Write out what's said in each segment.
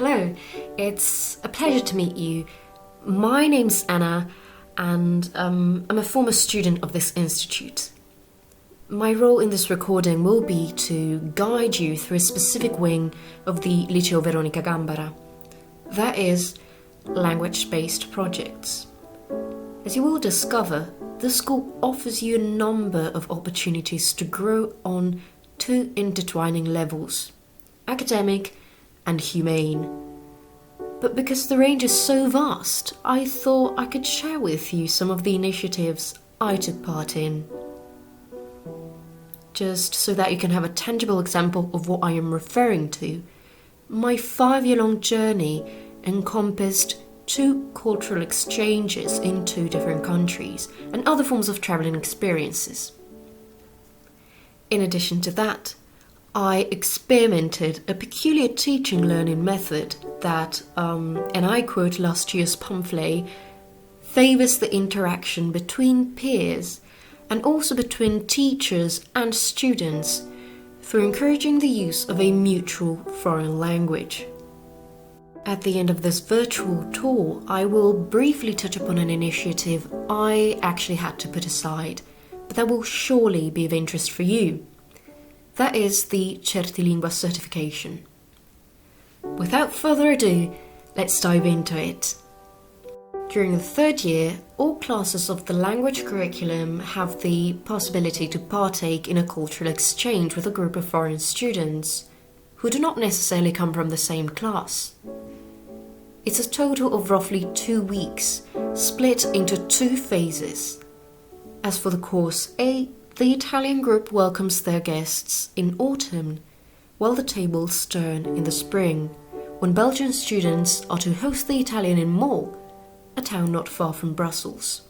Hello, it's a pleasure to meet you. My name's Anna, and I'm a former student of this institute. My role in this recording will be to guide you through a specific wing of the Liceo Veronica Gambara. That is, language-based projects. As you will discover, the school offers you a number of opportunities to grow on two intertwining levels, academic and humane. But because the range is so vast, I thought I could share with you some of the initiatives I took part in. Just so that you can have a tangible example of what I am referring to, my 5-year-long journey encompassed 2 cultural exchanges in 2 different countries and other forms of travelling experiences. In addition to that, I experimented a peculiar teaching learning method that, and I quote last year's pamphlet, favours the interaction between peers and also between teachers and students through encouraging the use of a mutual foreign language. At the end of this virtual tour, I will briefly touch upon an initiative I actually had to put aside, but that will surely be of interest for you. That is the Certilingua certification. Without further ado, let's dive into it. During the 3rd year, all classes of the language curriculum have the possibility to partake in a cultural exchange with a group of foreign students who do not necessarily come from the same class. It's a total of roughly 2 weeks, split into 2 phases. As for the course A, the Italian group welcomes their guests in autumn, while the tables turn in the spring, when Belgian students are to host the Italian in Mol, a town not far from Brussels.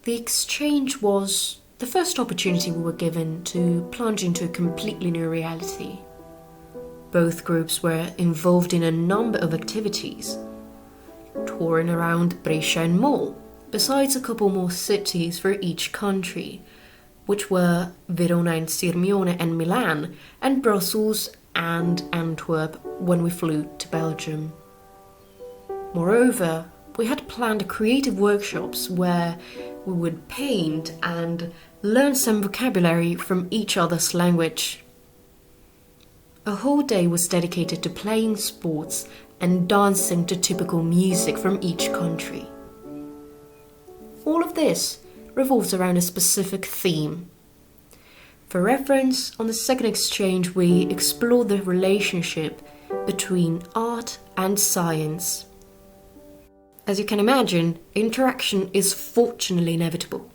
The exchange was the first opportunity we were given to plunge into a completely new reality. Both groups were involved in a number of activities, touring around Brescia and Mol, besides a couple more cities for each country, which were Verona and Sirmione and Milan, and Brussels and Antwerp when we flew to Belgium. Moreover, we had planned creative workshops where we would paint and learn some vocabulary from each other's language. A whole day was dedicated to playing sports and dancing to typical music from each country. All of this revolves around a specific theme. For reference, on the second exchange we explored the relationship between art and science. As you can imagine, interaction is fortunately inevitable.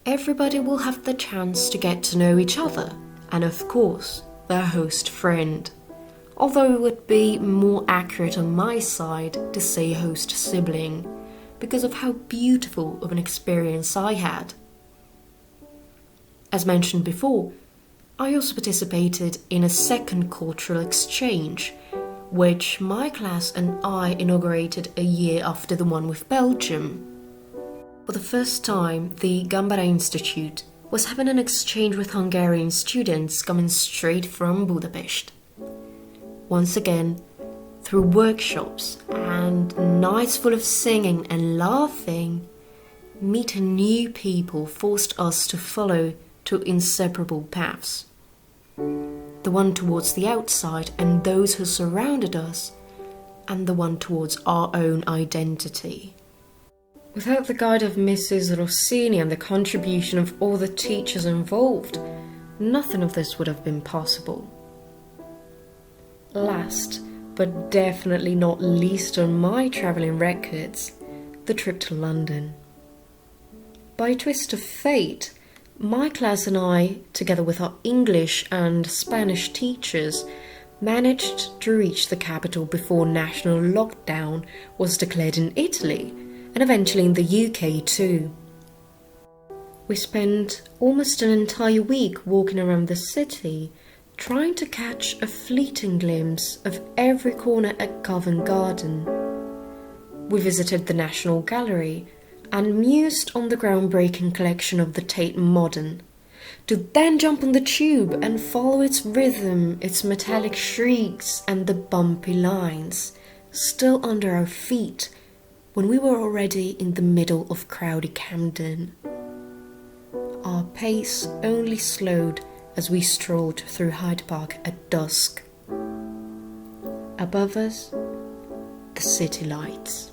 Everybody will have the chance to get to know each other, and of course, their host friend. Although it would be more accurate on my side to say host sibling, because of how beautiful of an experience I had. As mentioned before, I also participated in a second cultural exchange, which my class and I inaugurated a year after the one with Belgium. For the first time, the Gambara Institute was having an exchange with Hungarian students coming straight from Budapest. Once again, through workshops and nights full of singing and laughing, meeting new people forced us to follow 2 inseparable paths. The one towards the outside and those who surrounded us, and the one towards our own identity. Without the guide of Mrs. Rossini and the contribution of all the teachers involved, nothing of this would have been possible. Last, but definitely not least on my travelling records, the trip to London. By a twist of fate, my class and I, together with our English and Spanish teachers, managed to reach the capital before national lockdown was declared in Italy, and eventually in the UK too. We spent almost an entire week walking around the city, trying to catch a fleeting glimpse of every corner at Covent Garden. We visited the National Gallery and mused on the groundbreaking collection of the Tate Modern, to then jump on the tube and follow its rhythm, its metallic shrieks, and the bumpy lines, still under our feet, when we were already in the middle of crowded Camden. Our pace only slowed as we strolled through Hyde Park at dusk. Above us, the city lights.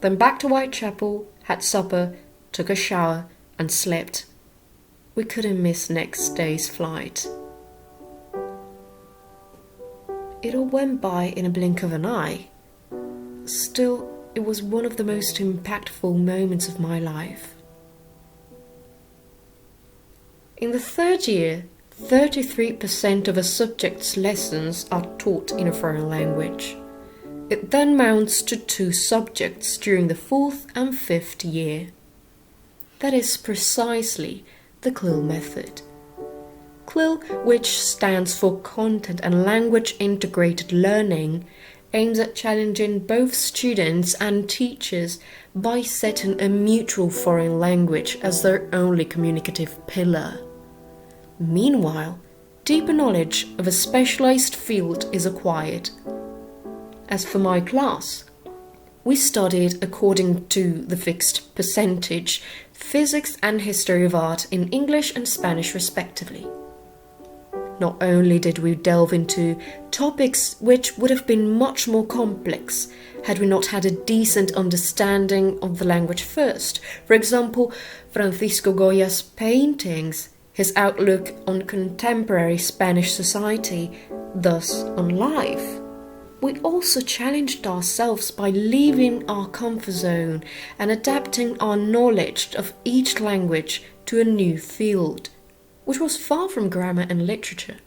Then back to Whitechapel, had supper, took a shower, and slept. We couldn't miss next day's flight. It all went by in a blink of an eye. Still, it was one of the most impactful moments of my life. In the third year, 33% of a subject's lessons are taught in a foreign language. It then mounts to 2 subjects during the 4th and 5th year. That is precisely the CLIL method. CLIL, which stands for Content and Language Integrated Learning, aims at challenging both students and teachers by setting a mutual foreign language as their only communicative pillar. Meanwhile, deeper knowledge of a specialized field is acquired. As for my class, we studied, according to the fixed percentage, physics and history of art in English and Spanish respectively. Not only did we delve into topics which would have been much more complex had we not had a decent understanding of the language first. For example, Francisco Goya's paintings, his outlook on contemporary Spanish society, thus on life. We also challenged ourselves by leaving our comfort zone and adapting our knowledge of each language to a new field, which was far from grammar and literature.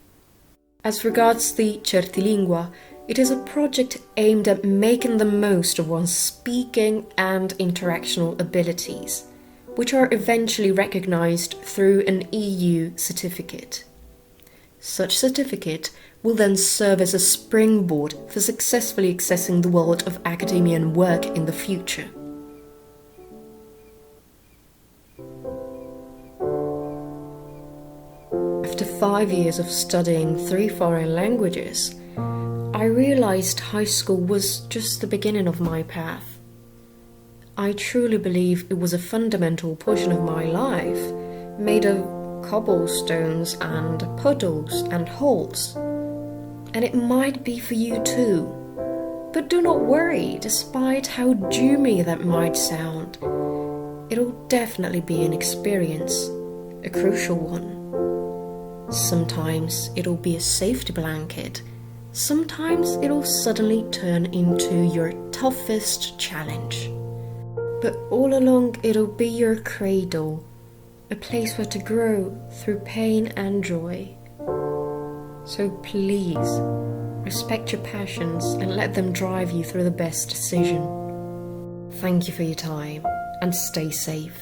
As regards the Certilingua, it is a project aimed at making the most of one's speaking and interactional abilities, which are eventually recognized through an EU certificate. Such certificate will then serve as a springboard for successfully accessing the world of academia and work in the future. After 5 years of studying 3 foreign languages, I realized high school was just the beginning of my path. I truly believe it was a fundamental portion of my life, made of cobblestones and puddles and holes. And it might be for you too. But do not worry, despite how doomy that might sound. It'll definitely be an experience, a crucial one. Sometimes it'll be a safety blanket. Sometimes it'll suddenly turn into your toughest challenge. But all along it'll be your cradle, a place where to grow through pain and joy. So please, respect your passions and let them drive you through the best decision. Thank you for your time and stay safe.